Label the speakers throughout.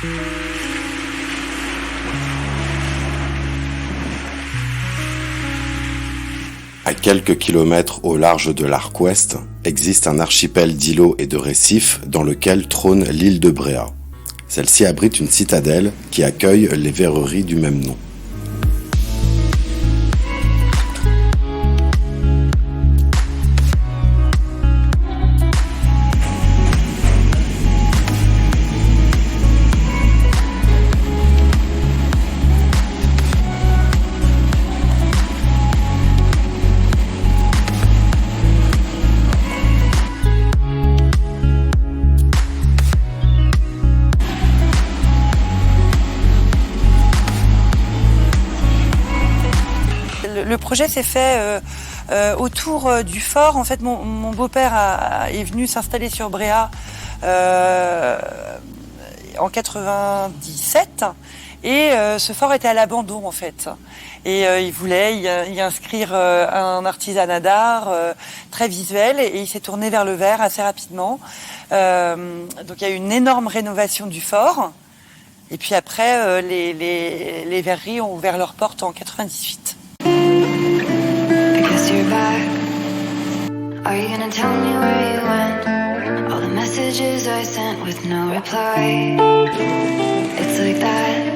Speaker 1: À quelques kilomètres au large de l'arc ouest, existe un archipel d'îlots et de récifs dans lequel trône l'île de Bréhat. Celle-ci abrite une citadelle qui accueille les verreries du même nom.
Speaker 2: Le projet s'est fait autour du fort. En fait, mon beau-père est venu s'installer sur Bréhat en 97 et ce fort était à l'abandon en fait. Et il voulait y inscrire un artisanat d'art très visuel et il s'est tourné vers le verre assez rapidement. Donc il y a eu une énorme rénovation du fort. Et puis après, les verreries ont ouvert leurs portes en 98.
Speaker 3: You're back. Are you gonna tell me where you went? All the messages I sent with no reply. It's like that.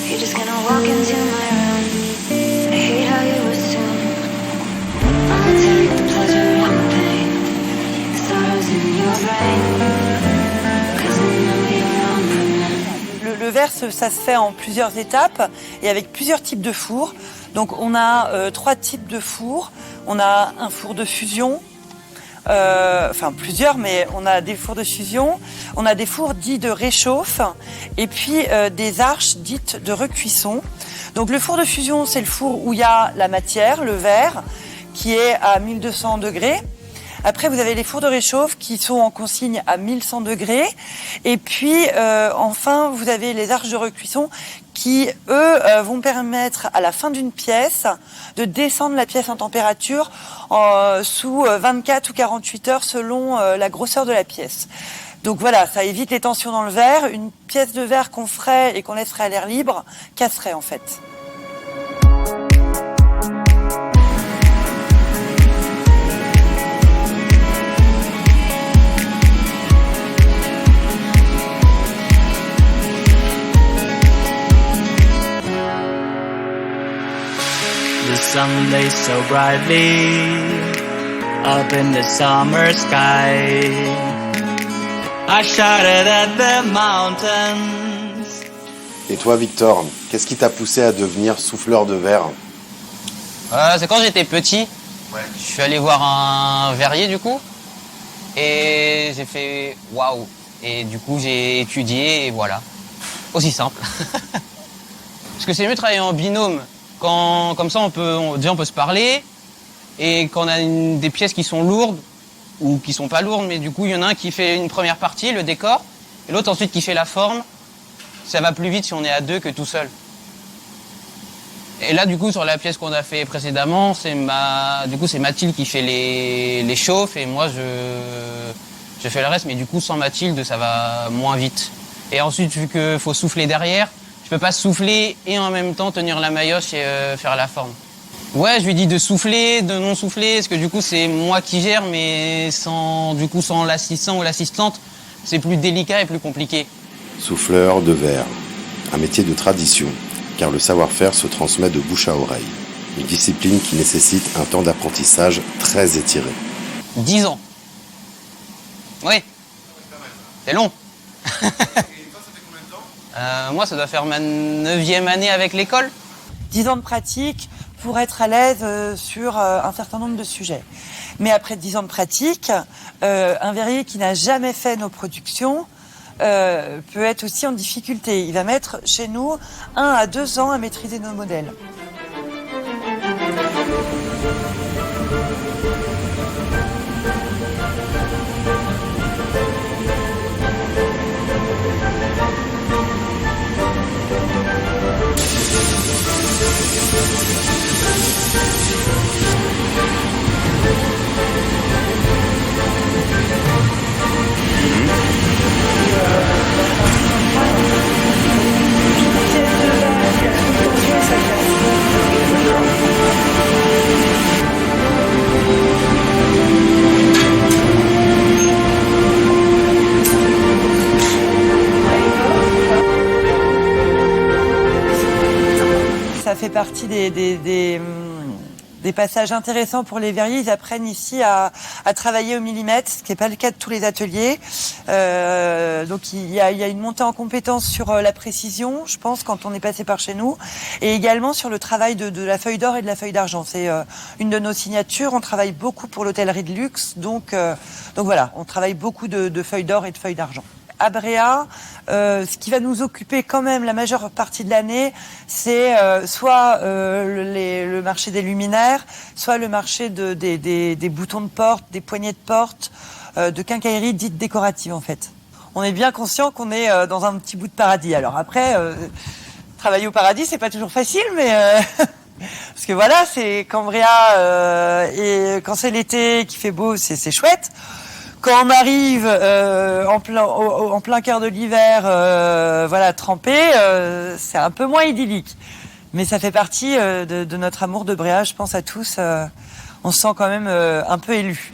Speaker 3: You're just gonna walk into my room. I hate how you assume I'll take the pleasure and the pain. The sorrows in your brain. 'Cause I know you're on the mend.
Speaker 2: Le verre, ça se fait en plusieurs étapes et avec plusieurs types de fours. Donc on a 3 types de fours. On a un four de fusion, enfin plusieurs, mais on a des fours de fusion. On a des fours dits de réchauffe et puis des arches dites de recuisson. Donc le four de fusion, c'est le four où il y a la matière, le verre, qui est à 1200 degrés. Après, vous avez les fours de réchauffe qui sont en consigne à 1100 degrés. Et puis, enfin, vous avez les arches de recuisson qui, eux, vont permettre à la fin d'une pièce de descendre la pièce en température sous 24 ou 48 heures selon la grosseur de la pièce. Donc voilà, ça évite les tensions dans le verre. Une pièce de verre qu'on ferait et qu'on laisserait à l'air libre casserait en fait.
Speaker 4: The sun lays so brightly up in the summer sky. I shouted at the mountains.
Speaker 1: Et toi, Victor, qu'est-ce qui t'a poussé à devenir souffleur de verre?
Speaker 5: C'est quand j'étais petit. Ouais. Je suis allé voir un verrier du coup. Et j'ai fait waouh. Et du coup, j'ai étudié et voilà. Aussi simple. Parce que c'est mieux de travailler en binôme. Comme ça, on peut se parler. Et quand on a des pièces qui sont lourdes, ou qui sont pas lourdes, mais du coup, il y en a un qui fait une première partie, le décor, et l'autre ensuite qui fait la forme. Ça va plus vite si on est à deux que tout seul. Et là, du coup, sur la pièce qu'on a fait précédemment, c'est Mathilde qui fait les chauffes, et moi, je fais le reste, mais du coup, sans Mathilde, ça va moins vite. Et ensuite, vu qu'il faut souffler derrière, je peux pas souffler et en même temps tenir la maillotche et faire la forme. Ouais, je lui dis de souffler, de non souffler, parce que du coup c'est moi qui gère, mais sans l'assistant ou l'assistante, c'est plus délicat et plus compliqué.
Speaker 1: Souffleur de verre, un métier de tradition, car le savoir-faire se transmet de bouche à oreille. Une discipline qui nécessite un temps d'apprentissage très étiré.
Speaker 5: 10 ans. Oui. C'est long. Moi, ça doit faire ma 9e année avec l'école.
Speaker 2: 10 ans de pratique pour être à l'aise sur un certain nombre de sujets. Mais après 10 ans de pratique, un verrier qui n'a jamais fait nos productions peut être aussi en difficulté. Il va mettre chez nous 1 à 2 ans à maîtriser nos modèles. fait partie des passages intéressants pour les verriers. Ils apprennent ici à travailler au millimètre, ce qui n'est pas le cas de tous les ateliers. Donc il y a une montée en compétence sur la précision, je pense, quand on est passé par chez nous, et également sur le travail de la feuille d'or et de la feuille d'argent. C'est une de nos signatures. On travaille beaucoup pour l'hôtellerie de luxe, donc voilà, on travaille beaucoup de feuilles d'or et de feuilles d'argent. À Bréa, ce qui va nous occuper quand même la majeure partie de l'année, c'est soit le marché des luminaires, soit le marché des boutons de porte, des poignées de porte, de quincaillerie dite décorative en fait. On est bien conscient qu'on est dans un petit bout de paradis. Alors après, travailler au paradis, c'est pas toujours facile, mais parce que voilà, c'est quand Bréa et quand c'est l'été, qu'il fait beau, c'est chouette. Quand on arrive en plein cœur de l'hiver, voilà, trempé, c'est un peu moins idyllique. Mais ça fait partie de notre amour de Bréa, je pense à tous. On se sent quand même un peu élu.